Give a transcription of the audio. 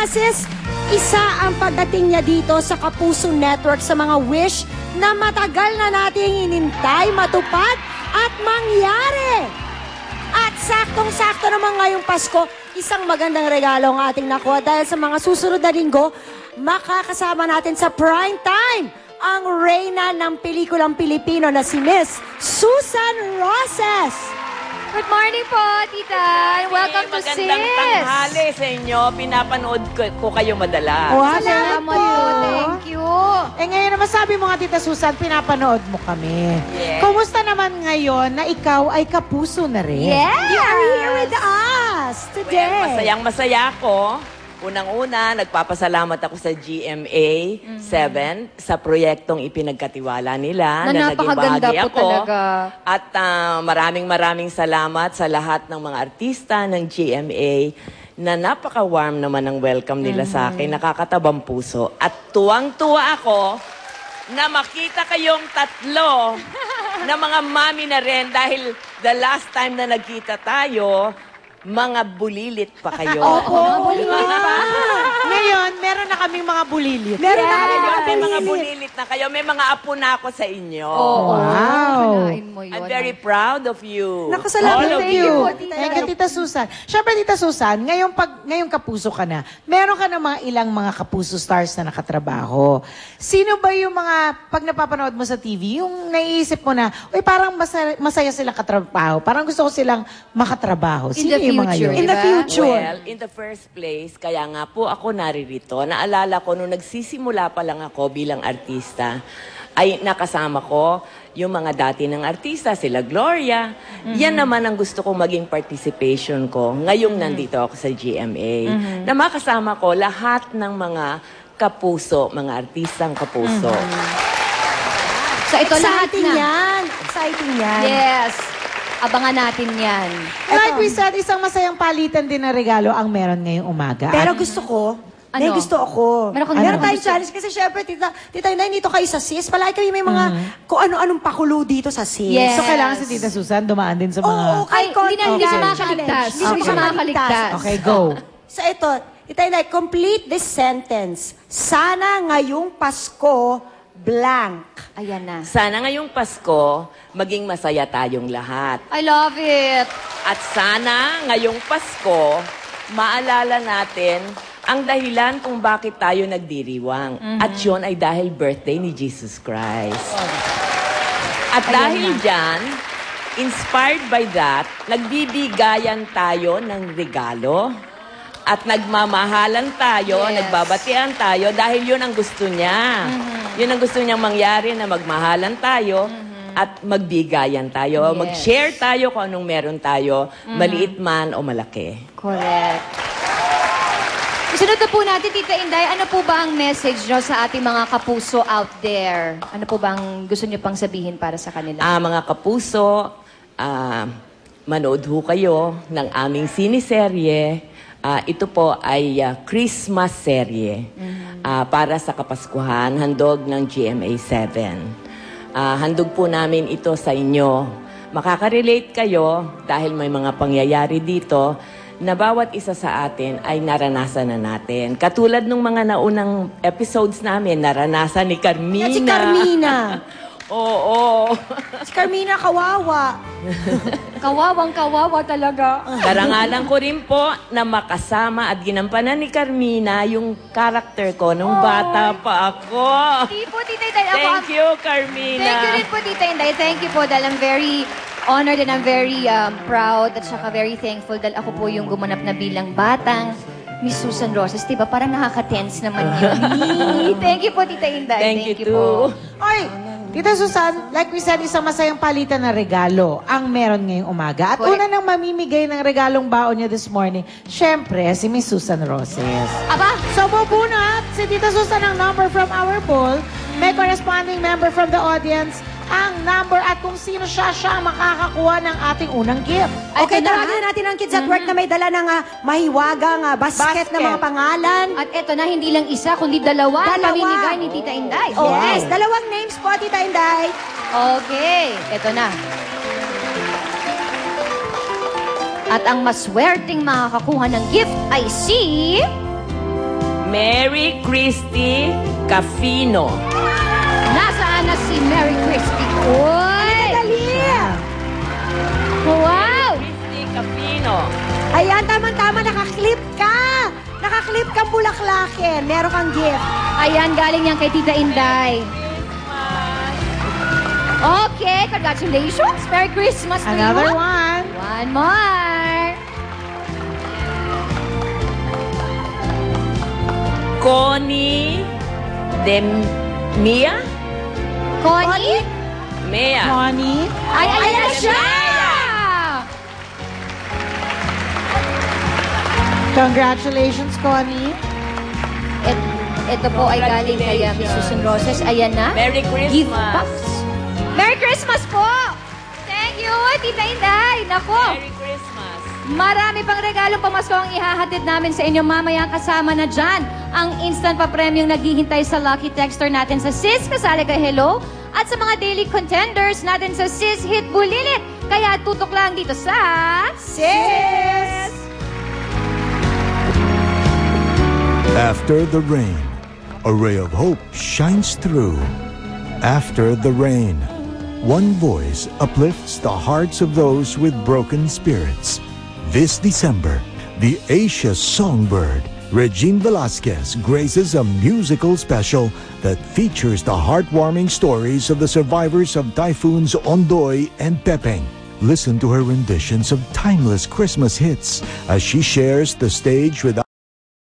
Sis, isa ang pagdating niya dito sa Kapuso Network sa mga wish na matagal na nating inintay, matupad at mangyari. At saktong-sakto naman ngayong Pasko, isang magandang regalo ang ating nakuha dahil sa mga susunod na linggo, makakasama natin sa prime time ang reyna ng pelikulang Pilipino na si Miss Susan Roses. Good morning po, Tita. Welcome to Sis. Magandang tanghali sa inyo. Pinapanood ko kayo madalas. Wow, Salamat po. Thank you. Ngayon naman sabi mo nga, Tita Susan, pinapanood mo kami. Yes. Kumusta naman ngayon na ikaw ay kapuso na rin? Yes! You are here with us today. Well, masayang-masaya ako. Unang-una, nagpapasalamat ako sa GMA 7 sa proyektong ipinagkatiwala nila na naging napakaganda bahagi po ako. talaga. At maraming salamat sa lahat ng mga artista ng GMA na napaka-warm naman ang welcome nila sa akin, nakakatabang puso. At tuwang-tuwa ako na makita kayong tatlo na mga mami na rin dahil the last time na nagkita tayo, mga bulilit pa kayo. Oo, ngayon, meron na kaming mga bulilit. Meron na kami Ngayon, may mga bulilit. bulilit na kayo. May mga apo na ako sa inyo. Wow. Kanain mo yun. I'm very proud of you. Naku, salamat. All of Thank you. you. po, Tita. Thank you, Tita Susan. Siyempre, Tita Susan, ngayong kapuso ka na, meron ka na mga ilang mga kapuso stars na nakatrabaho. Sino ba yung mga, pag napapanood mo sa TV, yung naiisip mo na, uy, parang masaya silang katrabaho. Parang gusto ko silang makatrabaho. In Sino the yung mga future, yun? In the diba? future. Well, in the first place, kaya nga po ako naririto. Naalala ko, nung nagsisimula pa lang ako bilang artista, ay nakasama ko yung mga dati ng artista, sila Gloria. Yan naman ang gusto kong maging participation ko. Ngayong nandito ako sa GMA. Na makasama ko lahat ng mga kapuso, mga artistang kapuso. So ito lahat Exciting na. yan. Exciting yan. Yes. Abangan natin yan. Like we said, isang masayang palitan din na regalo ang meron ngayong umaga. Pero At gusto ko, Ano? may gusto ako. Meron kang Meron gusto? tayong challenge kasi syempre, Tita Inay, dito kayo sa Sis. Palagi kayo may mga kung ano-anong pakulo dito sa Sis. Yes. so, kailangan si Tita Susan dumaan din sa mga... Oo, Ay, hindi na hindi siya Okay. makakaligtas. Hindi Hindi siya siya makakaligtas. Okay, go. So ito, Tita Inay, complete this sentence. Sana ngayong Pasko, blank. Ayan na. Sana ngayong Pasko, maging masaya tayong lahat. I love it. At sana ngayong Pasko, maalala natin ang dahilan kung bakit tayo nagdiriwang. At yun ay dahil birthday ni Jesus Christ. At dahil dyan, inspired by that, nagbibigayan tayo ng regalo. At nagmamahalan tayo, Yes. nagbabatian tayo dahil yun ang gusto niya. Yun ang gusto niyang mangyari na magmahalan tayo at magbigayan tayo. Yes. Mag-share tayo kung anong meron tayo, maliit man o malaki. Correct. Sunod na po natin, Tita Inday, ano po ba ang message nyo sa ating mga kapuso out there? Ano po ba ang gusto nyo pang sabihin para sa kanila? Mga kapuso, manood ho kayo ng aming siniserye. Ito po ay Christmas serye para sa Kapaskuhan, handog ng GMA 7. Handog po namin ito sa inyo. Makaka-relate kayo dahil may mga pangyayari dito na bawat isa sa atin ay naranasan na natin. Katulad ng mga naunang episodes namin, naranasan ni Carmina. At si Carmina. Oo. Si Carmina, kawawa. Kawawang-kawawa talaga. Karangalan ko rin po na makasama at ginampanan ni Carmina yung karakter ko nung bata pa ako. Hindi po, Tita Inday. Thank you, Carmina. Thank you rin po, Tita Inday. Thank you po dahil I'm very honored and I'm very proud at saka very thankful dahil ako po yung gumanap na bilang batang Miss Susan Roses. Diba? Parang nakaka-tense naman yun. Thank you po, Tita Inday. Thank you po. too. Oy, Tita Susan, like we said, isang masayang palitan na regalo ang meron ngayong umaga. At Correct. una nang mamimigay ng regalong baon niya this morning, syempre, si Miss Susan Roses. Aba, So, bubunot si Tita Susan ang number from our poll. May corresponding member from the audience ang number at kung sino siya ang makakakuha ng ating unang gift. Okay, tawagin na natin ang kids at work na may dala ng mahiwagang basket na mga pangalan. at eto na, hindi lang isa, kundi dalawa ang Dalawa. pamimigay ni Tita Inday. Yes, dalawang names po, Tita Inday. Okay, eto na. At ang maswerteng makakakuha ng gift ay si... Mary Christy Cafino. Nasaan na si Mary Christie? Uy! Dali! Wow! Christy Cafino. Ayan, tama-tama, nakaklip ka! Nakaklip kang bulaklakin. Meron kang gift. Ayan, galing yan kay Tita Inday. Okay, congratulations! Merry Christmas to Another you. one. One more. Connie Mia? Connie? Mea. Connie. Ay, ayan na siya! Congratulations, Connie. Ito po ay galing kay Miss Susan Roses. Ayan na. Merry Christmas. Gift box. Merry Christmas po! Thank you, Tita Inday. Nako, Merry Christmas. marami pang regalong pamasko ang ihahatid namin sa inyo mamaya. Kasama na dyan ang instant pa-premium naghihintay sa Lucky Texter natin sa Sis Kasali Kay Hello at sa mga daily contenders natin sa Sis Hit Bulilit. Kaya tutok lang dito sa Sis! After the rain, a ray of hope shines through. After the rain, one voice uplifts the hearts of those with broken spirits. This December, the Asia Songbird, Regine Velasquez, graces a musical special that features the heartwarming stories of the survivors of typhoons Ondoy and Pepeng. Listen to her renditions of timeless Christmas hits as she shares the stage with